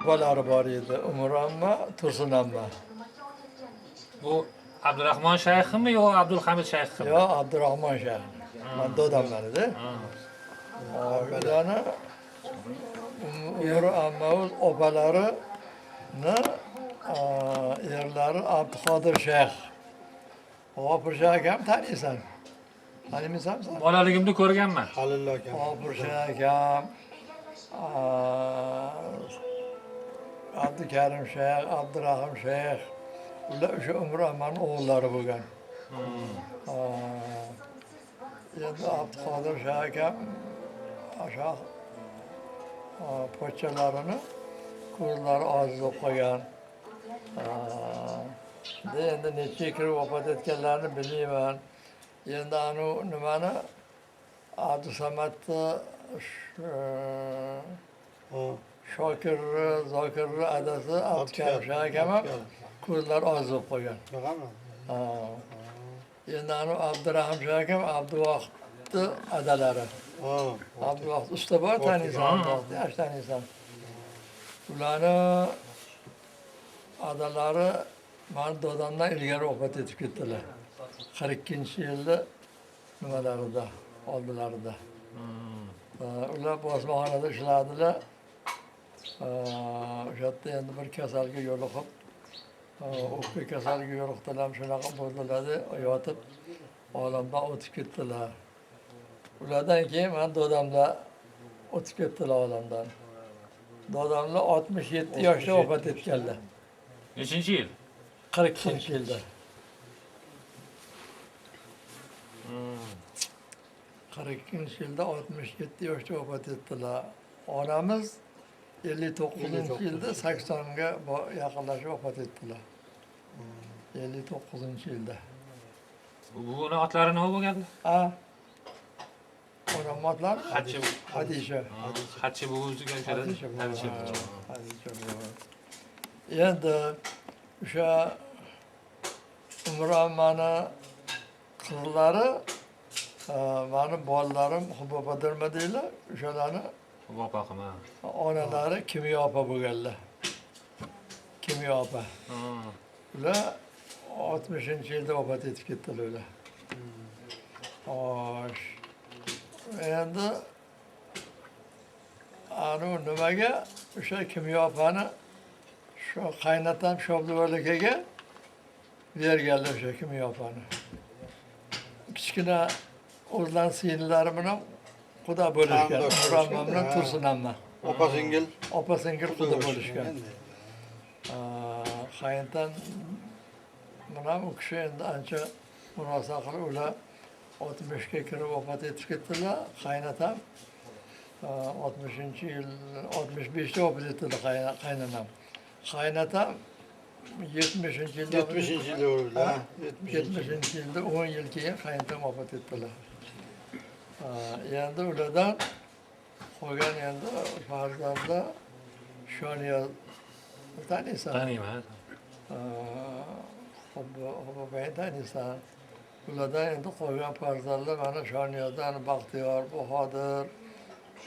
Opalari bor edi. Umr amma, Tursun amma. Bu Abdurahmon shayxmi yo Abdulhamid shayxmi? Yo, Abdurahmon shayx. Men dodamlarida. Ularni Umr amma opalarini erlari Abduqodir shayx. G'ofur shayx ham taniysan. Taniymisanmi? Bolaligimda ko'rganman. Halil aka. G'ofur shayx ham, Abdukarim shayx, Abdurahim shayx. Ular o'sha Umr ammaning o'g'illari bo'lgan. Endi Abduqodir shayx ham o'sha pochchalarini ko'zlari ojiz bo'lib qolgan. Endi necha kirib vafot etganlarini bilmayman. Endi anu nimani Abdusamadni Shokirni, Zokirni adasi Abdukarim shayx ham ko'zlari ojiz bo'lib qolgan. Endi anu Abdurahim shayx ham Abduvohidni adalari. Abduvohid usta bor, taniysan, Abduvohidni yaxshi taniysan. Ularni adalari mani dodamdan ilgari vafot etib ketdilar. 42-yilda nimalarida, oldilarida. Ular bosmaxonada ishladilar. O'sha yerda endi bir kasalga yo'liqib, o'pka kasalga yo'liqdilar, shunaqa bo'ldilar, yotib olamdan o'tib ketdilar. Ulardan keyin men dodamlar o'tib ketdilar olamdan. Dodamlar 67 yoshda vafot etganlar. Nechinchi yil? 42-yilda. 42-yilda 67 yoshda vafot etdilar. Onamiz 59-yilda 80ga yaqinlashib vafot etdilar. 59-yilda. Buni otlari nima bo'lgandi? Onam otlar Hadisha. Hatchi buviga o'xshadi. Hadisha. Endi o'sha Umr ammani qizlari mani bolalarim Hubobadirma deylar. O'shalarni Vopaqima. onalari Kimyo opa bo'lganlar. Kimyo opa. Ular 60-yilda vafot etib ketdilar ular. Xo'sh. Endi anu nimaga o'sha Kimyo opani shu qaynatam Shobdivor akaga berganlar o'sha Kimyo opani. Kichkina o'zlarini singillari bilan xudo bo'lishgan. Umr amma bilan Tursun amma. Opa-singil. Opa-singil xudo bo'lishgan. Qaynatam bilan u kishi endi ancha murosa qilib ular 60ga kirib vafot etib ketdilar. Qaynatam 60-yil, 65da vafot etdilar qaynanam. Qaynatam 70-yilda 70-yilda o'ldilar. 70-yilda 10 yil keyin qaynatam vafot etdilar. Endi ulardan qolgan endi farzandlar Shoniyoz taniysan? Taniyman. Hobobay taniysan? Ulardan endi qolgan farzandlar mana Shoniyozdan Baxtiyor, Bahodir,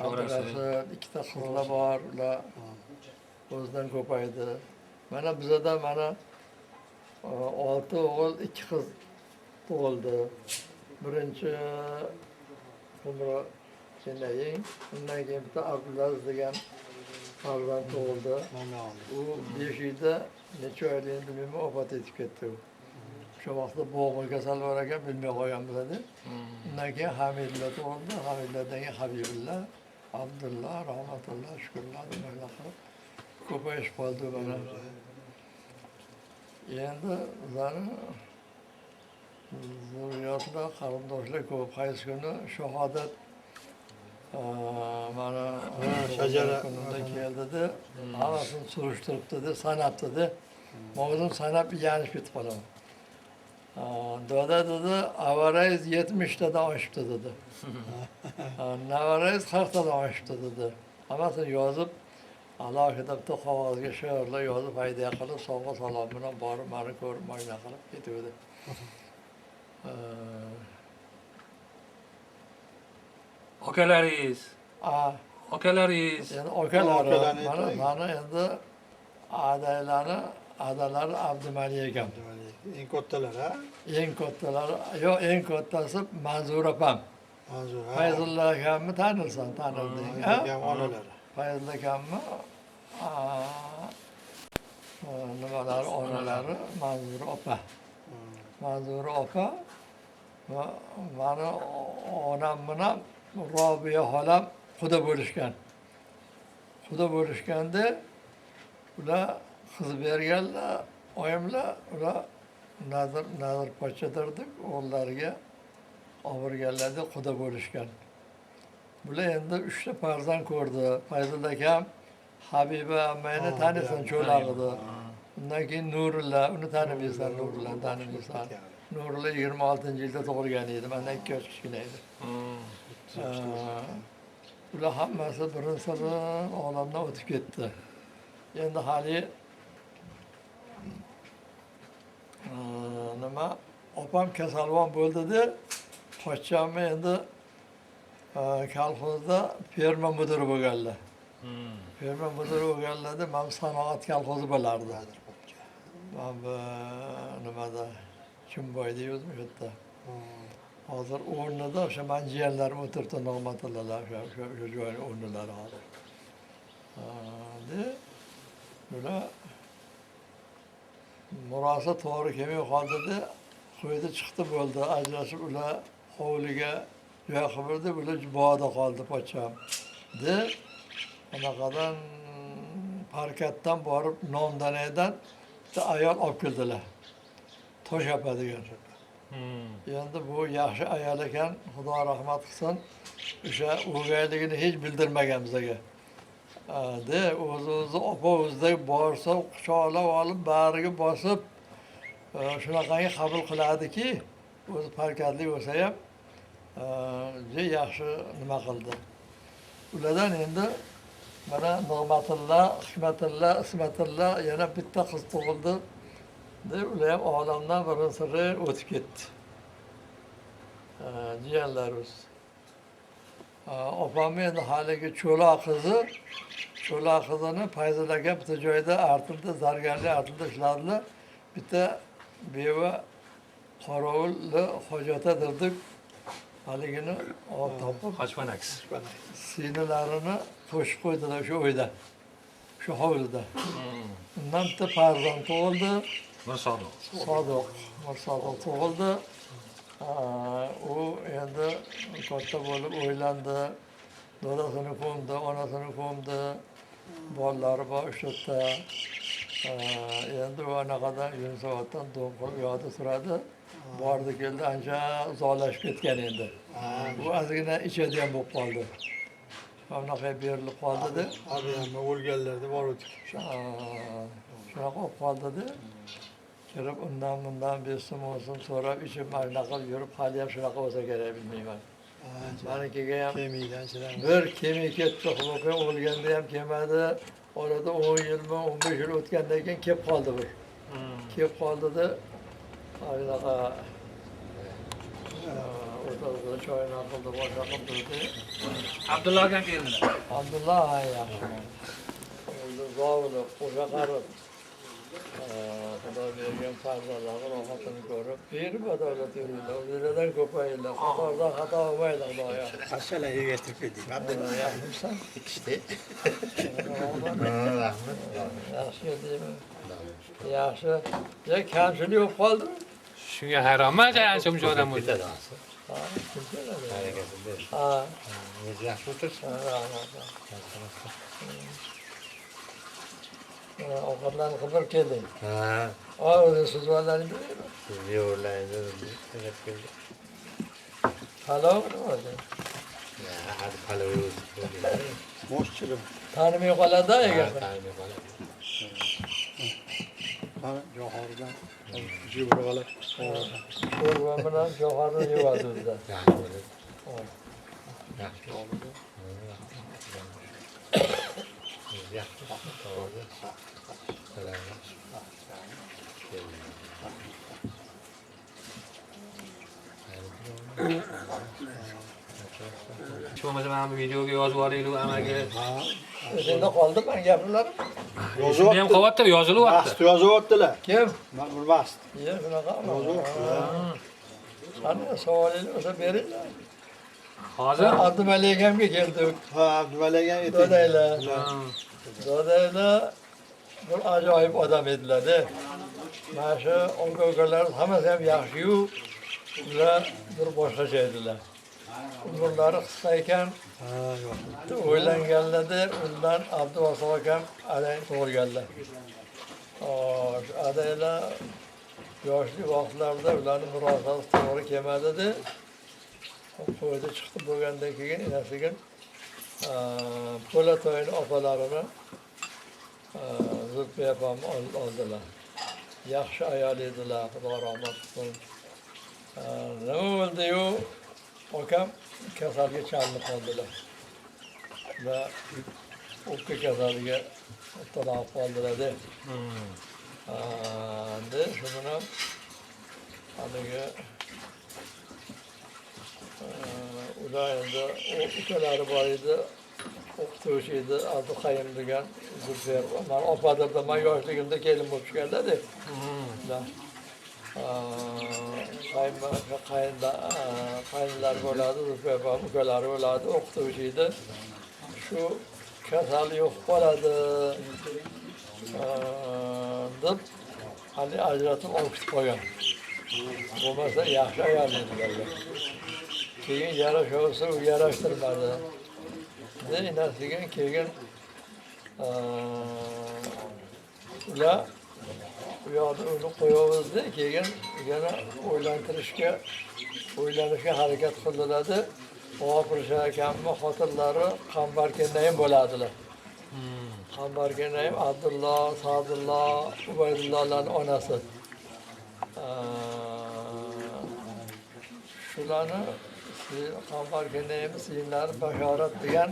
Abdurasul, ikkita qizlar bor. Ular o'zidan ko'paydi. Mana bizada mana 6 o'g'il, 2 qiz tug'ildi. Birinchi Umro Kenayin, undan keyin bitta Abdulaziz degan farzand tug'ildi. U 5 yilda necha oylik bilmayman vafot etib ketdi. O'sha vaqtda bo'g'ma kasal bor ekan, bilmay qolgan bo'ladi. Undan keyin Hamidlar tug'ildi. Hamidlardan keyin Habibulla, Abdulla, Rahmatulloh, Shukurlar nimalar qilib ko'payishib qoldi mana. Endi ularni zurriyotlar, qarindoshlar ko'p. Qaysi kuni shahodat mana shajara kunida keldida, hammasini surishtiribdi, sanabdi. Men o'zim sanab yanglishib ketib qolaman. Doda dedi, avarangiz 70 tadan oshibdi dedi. Navarangiz 40 tadan oshibdi dedi. Hammasini yozib, alohida bitta qog'ozga she'rlar yozib, hayda qilib, sovg'a salom bilan borib, meni ko'rib, moyna qilib ketdi. Akalaringiz. Akalarim, mana endi adalar Abdumali ekan. Eng kattalar, ha? Eng kattalari, yo'q, eng kattasi Manzur opam. Manzur, ha? Fayzulla akamni tanirsan, tanirding, ha? Akam onalari. Fayzulla akamni nimalari, onalari Manzura opa. Manzura opa va mani onam bilan Robiya xolam xudo bo'lishgan. Xudo bo'lishganda ular qiz berganlar, oyimlar, ular Nazir pochadirdik, o'g'illariga olib xudo bo'lishgan. Bular endi 3 ta farzand ko'rdi. Fayzulla akam Habiba ammani taniysan, cho'lag'idi. Undan keyin Nurulla, uni tanimaysan, Nurulla tanimaysan. Nurulla 26-yilda tug'ilgan edi, mendan 2 yosh kichkina edi. Ular hammasi birin-sirin olamdan o'tib ketdi. Endi hali nima, opam kasalvon bo'ldida, pochchamni endi kolxozda ferma mudiri bo'lganlar. Ferma mudiri bo'lganlarda men sanoat kolxozi bo'lardi. Men bu nimada Chimboyda o'zim shu yerda. Hozir o'rnida o'sha men jiyanlarim o'tiribdi, Nig'matullalar, o'sha joyning o'rnilari hozir. Bular murosa to'g'ri kelmay qoldida, qo'ydi chiqdi bo'ldi, ajrashib ular hovliga joy qildi, bular bog'da qoldi pochcham. Anaqadan parkatdan borib Nomdanadan bitta ayol olib keldilar. Tosh opa degan. Endi bu yaxshi ayol ekan, Xudo rahmat qilsin. O'sha o'gayligini hech bildirmagan bizga. O'zi opa o'zidek borsa, quchoqlab olib, bariga bosib, shunaqangi qabul qiladiki, o'zi parkatli bo'lsa ham, juda yaxshi nima qildi. Ulardan endi mana Nig'matulla, Hikmatilla, Ismatilla yana bitta qiz tug'ildi. Ular ham olamdan birin-siri o'tib ketdi. Jiyanlarimiz. Opamni endi haligi cho'loq qizini Fayzulla aka bitta joyda Artilda, zargarlik Artilda ishladilar. Bitta beva qorovulni hojatda dirdik. Haligini olib topib, Hojpanaks. sinalarini qo'shib qo'ydilar o'sha uyda. Shu hovlida. Undan bitta farzand tug'ildi. Mirsodiq. Sodiq tug'ildi. U endi katta bo'lib o'ylandi. Dadasini ko'mdi, onasini ko'mdi. Bolalari bor 3 ta. Endi u anaqadan Yunusoboddan do'm qilib yo'lda turadi. Bordi keldi, ancha uzoqlashib ketgan endi. Bu ozgina ichadigan bo'lib qoldi. Bunaqa berilib qoldi-da. Abi ham o'lganlarda bor o'tib. Shunaqa bo'lib qoldi-da. Kirib undan besim olsin so'rab ichib mana qilib yurib, hali ham shunaqa bo'lsa kerak bilmayman. Manikiga ham Kemidan chidan. bir kemi ketdi, xuloqa o'lganda ham kelmadi. Orada 10 yilmi, 15 yil o'tgandan keyin kelib qoldi bir. Kelib qoldi-da, anaqa o'rtada choyni qildi, boshqa qildi. Abdulla akam keldilar. Abdullah yaxshi. O'zi zavli, o'sha qarib. Xudo bergan farzandlarni rohatini ko'rib, berib adolat yurdilar. O'zlaridan ko'paydilar. Qatordan xato bo'lmaydi Xudoyo. Qashalar ergashtirib ketdik. Abdulla Yaxshisan? ishda. Rahmat. Yaxshi keldingmi? Yaxshi. Ya kamchilik bo'lib qoldimi? Shunga hayronman, ancha muncha odam bo'ldi. Ha. O'zi yaxshi o'tirsin. Ovqatlarni qilib kelding. Ha. O'zing suzmanlaring beraymi? Sizni yo'rlaydi. Qarab keldi. Palov nima o'zi? Ya, hadi palov o'zi. Mo'shchirim. Tanimay qoladi egar. Tanimay qoladi. Mana Johordan jibri olib. Sho'rva bilan Johorni yeyapti o'zida. Yaxshi bo'ladi. Yaxshi bo'ladi. Yaxshi. To'g'ri. Salom. Hech bo'lmasa mana bu videoga yozib yuboraylik amaga. Endi qoldi men gaplarim. Shunda ham qolyapti, yozilyapti. Mast yozyaptilar. Kim? Men bir mast. Ye, shunaqa. Yozyaptilar. Qani savolingizni o'zi beringlar. Hozir Abdumalik akamga keldik. Ha, Abdumalik ham aytdi. Dodaylar. Dodaylar bir ajoyib odam edilar-da. Mana shu onko'kalar hammasi ham yaxshi-yu, ular bir boshqacha edilar. Umrlari qisqa ekan, Ha, yo'q. o'ylanganlarda undan Abduvasif akam adang tug'ilganlar. Shu adaylar yoshli vaqtlarida ularni murosasi to'g'ri kelmadi-da. To'yda chiqib bo'lgandan keyin enasiga Po'latoyni opalarini Zulfiya opamni oldilar. Yaxshi ayol edilar, Xudo rahmat qilsin. Nima bo'ldi-yu, akam kasalga chalinib qoldilar. Va o'pka kasaliga mubtalo qoldilar-da. Endi shu bilan haligi ular endi ukalari bor edi, o'qituvchi edi, Abduqayim degan Zulfiya. Men opadirda, men yoshligimda kelin bo'lib chiqqanlar-da. Qayinlar bo'ladi, Zulfiya opam ukalari bo'ladi, o'qituvchi edi. Shu kasal yo'q bo'ladi deb hali ajratib olib ketib qo'ygan. Bo'lmasa yaxshi ayol edilar. Keyin yarashavsa u yarashtirmadi. Enasiga keyin ular bu yoqda uni qo'yavizdi, keyin yana o'ylanishga harakat qildilar-da. G'ofir akamni xotinlari Qambarkenayim bo'ladilar. Qambarkenayim Abdulloh, Sa'dulloh, Ubaydullohlarning onasi. Shularni Qambarkenayim singillari Bashorat degan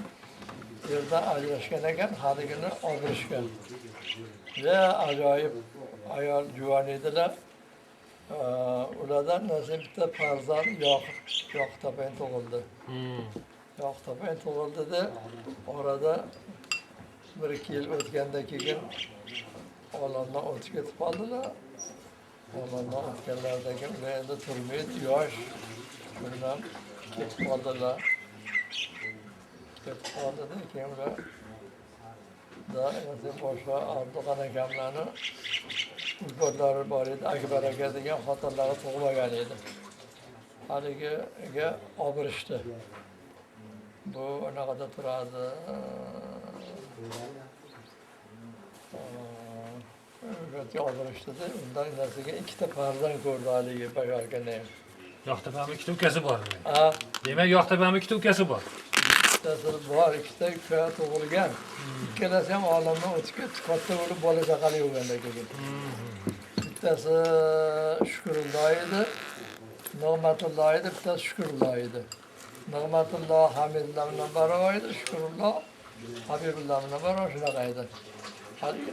yerda ajrashgan ekan, haligini oldirishgan. Juda ajoyib ayol juvon edilar. Ulardan nasib bitta farzand Yoqut opam tug'ildi. Yoqut opam tug'ildi-da, orada 1-2 yil o'tgandan keyin olamdan o'tib ketib qoldilar. Olamdan o'tganlardan keyin ular endi turmaydi, yosh. Shundan ketib qoldilar. Ketib qoldi-da, keyin ular boshqa Abduqan akamlarni ulfatlari bor edi, Akbar aka degan xotinlari tug'magan edi. Haligiga oldirishdi. Bu anaqada turadi. Oldirishdi-da, undan enasiga 2 ta farzand ko'rdi haligi Bashoratga. Yoqtapamni 2 ta ukasi bor. Ha, Demak, Yoqtapamni 2 ta ukasi bor. bittasi bor, 2 ta uka tug'ilgan. Ikkalasi ham olamdan o'tib ketdi, katta bo'lib bola chaqali bo'lgandan keyin. Bittasi Shukrulloh edi, Nig'matulloh edi, bittasi Shukrulloh edi. Nig'matulloh Hamidulloh bilan barobar edi, Shukrulloh Habibulloh bilan barobar shunaqa edi. Haligi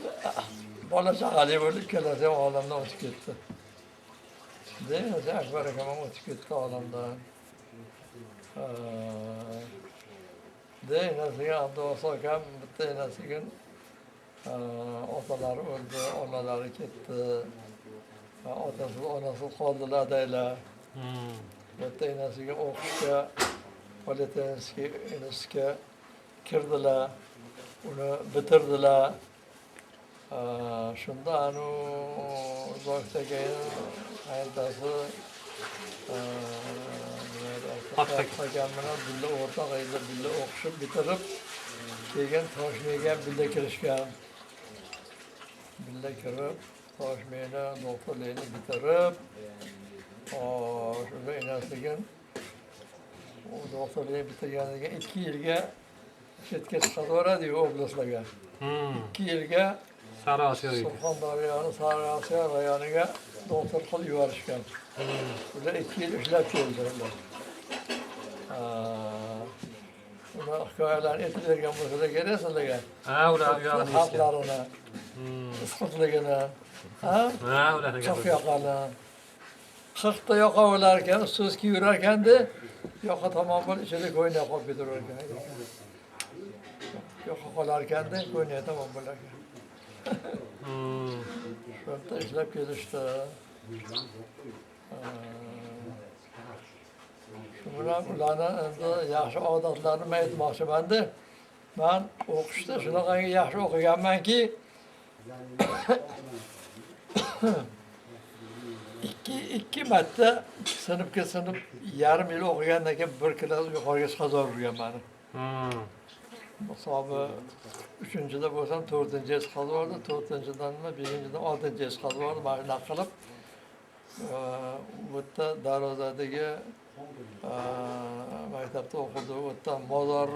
bola chaqali bo'lib, ikkalasi ham olamdan o'tib ketdi. Deydi, Akbar akam ham o'tib ketdi olamdan. Enasiga Abduvasif akam bitta enasiga otalari o'ldi, onalari ketdi. Otasi, onasi qoldilar deylar. Bitta enasiga o'qishga Politexnika institutiga kirdilar. Uni bitirdilar. Shunda anu uzoqdagi aytasi Hakan bilan birga o'rtoq edi, birga o'qishib bitirib, keyin Toshmayga birga kirishgan. Birga kirib, Toshmayda doktorlikni bitirib, shunda enasiga u doktorlikni bitirganiga 2 yilga chetga chiqaveradi-yu oblastlarga. 2 yilga Sariosiyoga. Surxondaryoni Sariosiyo rayoniga doktor qilib yuborishgan. Ular 2 yil ishlab keldilar. Uni hikoyalarni aytib bergan bo'lsa kerak sizlarga. Ha, ular yo'qni xalqlarini, isqutligini, Ha, ularga. cho'q yoqani, qirqta yoqa bo'lar ekan, ustoz kiyib yurar ekanda, yoqa tomon bo'lib ichida ko'ylak qolib ketaverar ekan. Yoqa qolar ekanda, ko'ylak tomon bo'lar ekan. Shunday ishlab kelishdi. Shu bilan ularni endi yaxshi odatlarini men aytmoqchiman-da. Men o'qishda shunaqangi yaxshi o'qiganmanki, ikki marta sinfga sinf yarim yil o'qigandan keyin bir klass yuqoriga chiqazib yurganman. Hisobi 3-da bo'lsam 4-ga chiqazaverdi, 4-dan 5-dan 6-ga chiqazaverdi. Mana shunaqa qilib bu yerda Darvozadagi maktabda o'qidi. U yerda mozor